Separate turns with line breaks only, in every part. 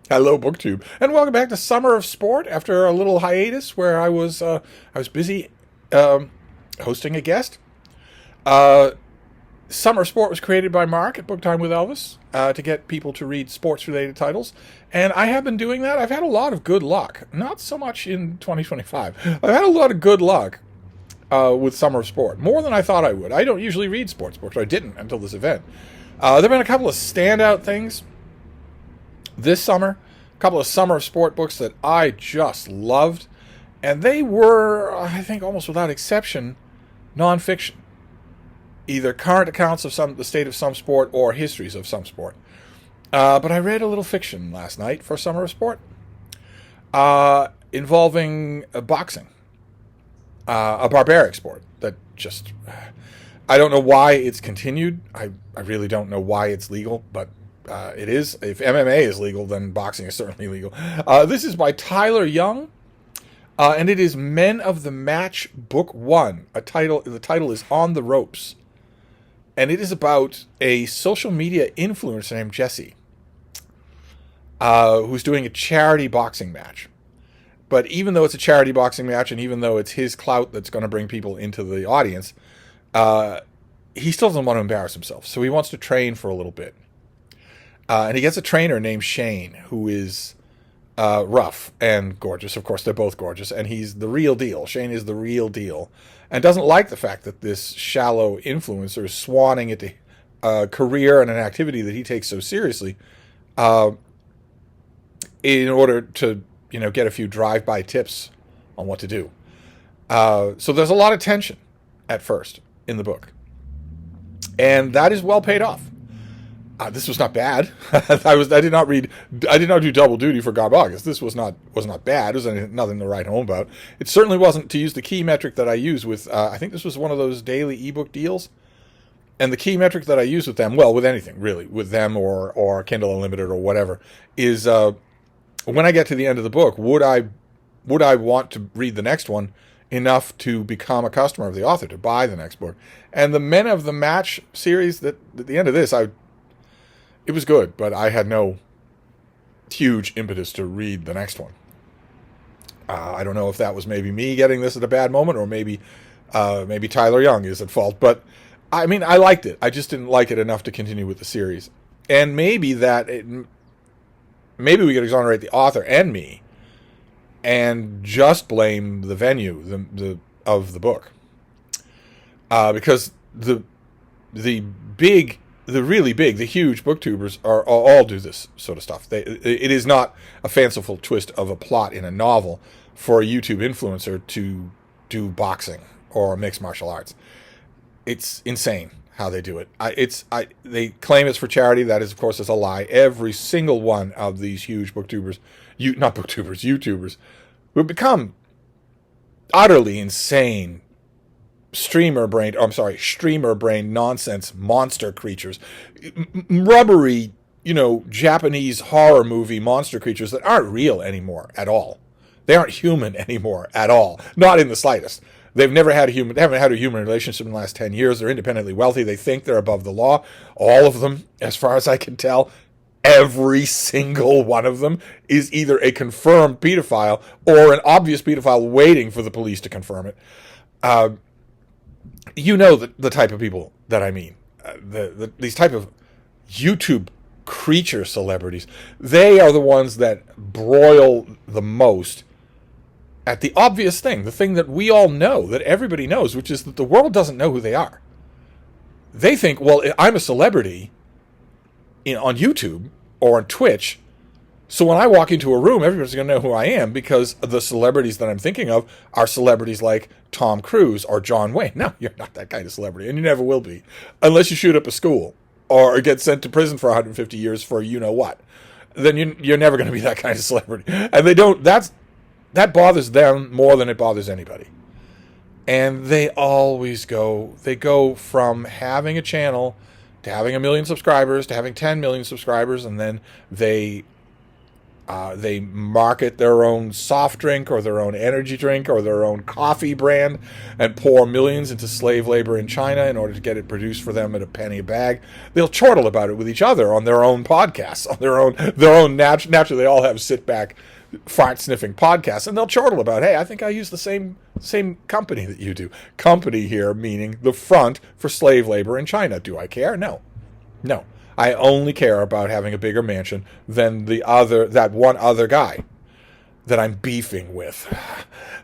Hello, BookTube, and welcome back to Summer of Sport. After a little hiatus where I was busy hosting a guest. Uh, Summer of Sport was created by Mark at Book Time with Elvis to get people to read sports-related titles, and I have been doing that. I've had a lot of good luck. Not so much in 2025. I've had a lot of good luck with Summer of Sport, more than I thought I would. I don't usually read sports books. I didn't until this event. There have been a couple of standout things this summer, a couple of Summer of Sport books that I just loved, and they were, I think, almost without exception, nonfiction. Either current accounts of the state of some sport or histories of some sport. But I read a little fiction last night for Summer of Sport involving boxing, a barbaric sport that just, I don't know why it's continued. I really don't know why it's legal, but it is. If MMA is legal, then boxing is certainly legal. This is by Tyler Young, and it is Men of the Match Book 1. The title is On the Ropes, and it is about a social media influencer named Jesse, who's doing a charity boxing match. But even though it's a charity boxing match, and even though it's his clout that's going to bring people into the audience, he still doesn't want to embarrass himself, so he wants to train for a little bit. And he gets a trainer named Shane, who is rough and gorgeous. Of course, they're both gorgeous, and he's the real deal. Shane is the real deal, and doesn't like the fact that this shallow influencer is swanning into a career and an activity that he takes so seriously in order to, get a few drive-by tips on what to do. So there's a lot of tension at first in the book, and that is well paid off. This was not bad. I did not do double duty for Garbagas. This was not bad. It was nothing to write home about. It certainly wasn't, to use the key metric that I use with. I think this was one of those daily ebook deals, and the key metric that I use with them, well, with anything really, with them or Kindle Unlimited or whatever, is when I get to the end of the book, would I want to read the next one enough to become a customer of the author, to buy the next book? And the Men of the Match series, that at the end of this, it was good, but I had no huge impetus to read the next one. I don't know if that was maybe me getting this at a bad moment, or maybe Tyler Young is at fault. But I mean, I liked it. I just didn't like it enough to continue with the series. And maybe we could exonerate the author and me, and just blame the venue of the book, because the huge booktubers all do this sort of stuff. It is not a fanciful twist of a plot in a novel for a YouTube influencer to do boxing or mixed martial arts. It's insane how they do it. They claim it's for charity. That is, of course, is a lie. Every single one of these huge YouTubers, who have become utterly insane streamer brain nonsense monster creatures, rubbery, Japanese horror movie monster creatures that aren't real anymore at all. They aren't human anymore at all, not in the slightest. They haven't had a human relationship in the last 10 years. They're independently wealthy. They think they're above the law. All of them, as far as I can tell, every single one of them is either a confirmed pedophile or an obvious pedophile waiting for the police to confirm it. The type of people that I mean. These type of YouTube creature celebrities. They are the ones that broil the most at the obvious thing, the thing that we all know, that everybody knows, which is that the world doesn't know who they are. They think, well, I'm a celebrity on YouTube or on Twitch, so when I walk into a room, everybody's going to know who I am, because the celebrities that I'm thinking of are celebrities like Tom Cruise or John Wayne. No, you're not that kind of celebrity, and you never will be, unless you shoot up a school or get sent to prison for 150 years for what. Then you're never going to be that kind of celebrity. And they don't. That bothers them more than it bothers anybody. And they always go from having a channel to having 1 million subscribers to having 10 million subscribers, and then they They market their own soft drink or their own energy drink or their own coffee brand and pour millions into slave labor in China in order to get it produced for them at a penny a bag. They'll chortle about it with each other on their own podcasts, on their own naturally they all have sit back fart sniffing podcasts, and they'll chortle about, hey, I think I use the same company that you do. Company here meaning the front for slave labor in China. Do I care? No. I only care about having a bigger mansion than that one other guy that I'm beefing with.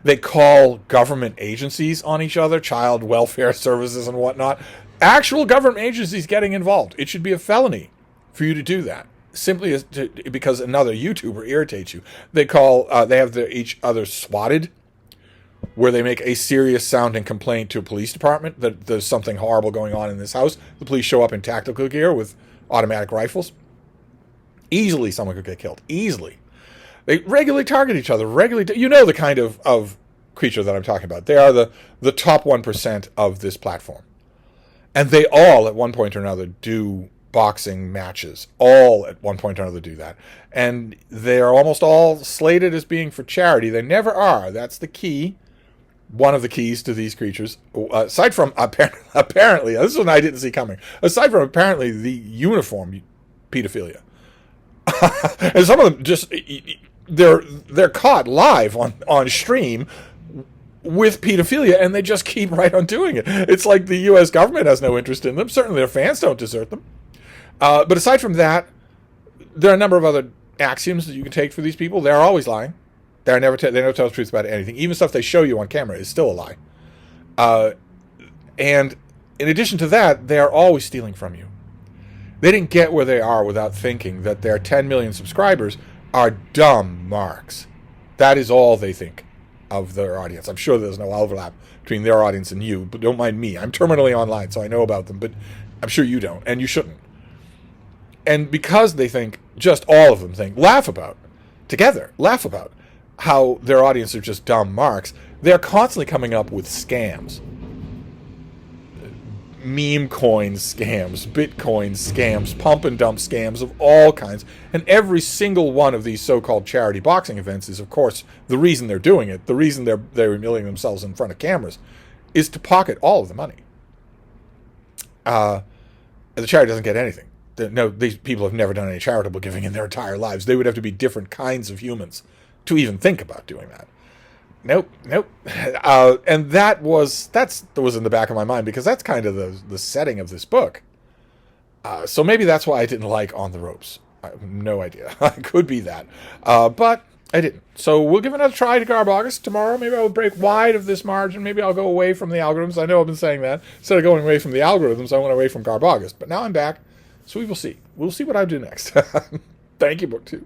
They call government agencies on each other, child welfare services and whatnot. Actual government agencies getting involved. It should be a felony for you to do that, simply because another YouTuber irritates you. They have each other swatted, where they make a serious sounding complaint to a police department that there's something horrible going on in this house. The police show up in tactical gear with automatic rifles. Easily someone could get killed. Easily. They regularly target each other. You know the kind of creature that I'm talking about. They are the top 1% of this platform. And they all, at one point or another, do boxing matches. All, at one point or another, do that. And they're almost all slated as being for charity. They never are. That's the key. One of the keys to these creatures, aside from apparently, this is one I didn't see coming, aside from apparently the uniform pedophilia. And some of them just, they're caught live on stream with pedophilia, and they just keep right on doing it. It's like the U.S. government has no interest in them. Certainly their fans don't desert them. But aside from that, there are a number of other axioms that you can take for these people. They're always lying. They never tell the truth about anything. Even stuff they show you on camera is still a lie. And in addition to that, they are always stealing from you. They didn't get where they are without thinking that their 10 million subscribers are dumb marks. That is all they think of their audience. I'm sure there's no overlap between their audience and you, but don't mind me. I'm terminally online, so I know about them, but I'm sure you don't, and you shouldn't. And because they think, just all of them think, laugh about how their audience are just dumb marks, they're constantly coming up with scams. Meme coin scams, Bitcoin scams, pump and dump scams of all kinds. And every single one of these so-called charity boxing events is, of course, the reason they're doing it, the reason they're humiliating themselves in front of cameras, is to pocket all of the money. And the charity doesn't get anything. No, these people have never done any charitable giving in their entire lives. They would have to be different kinds of humans to even think about doing that. Nope. And that was in the back of my mind, because that's kind of the setting of this book. So maybe that's why I didn't like On the Ropes. I have no idea. It could be that. But I didn't. So we'll give another try to Garb August tomorrow. Maybe I'll break wide of this margin. Maybe I'll go away from the algorithms. I know I've been saying that. Instead of going away from the algorithms, I went away from Garb August. But now I'm back. So we will see. We'll see what I do next. Thank you, BookTube.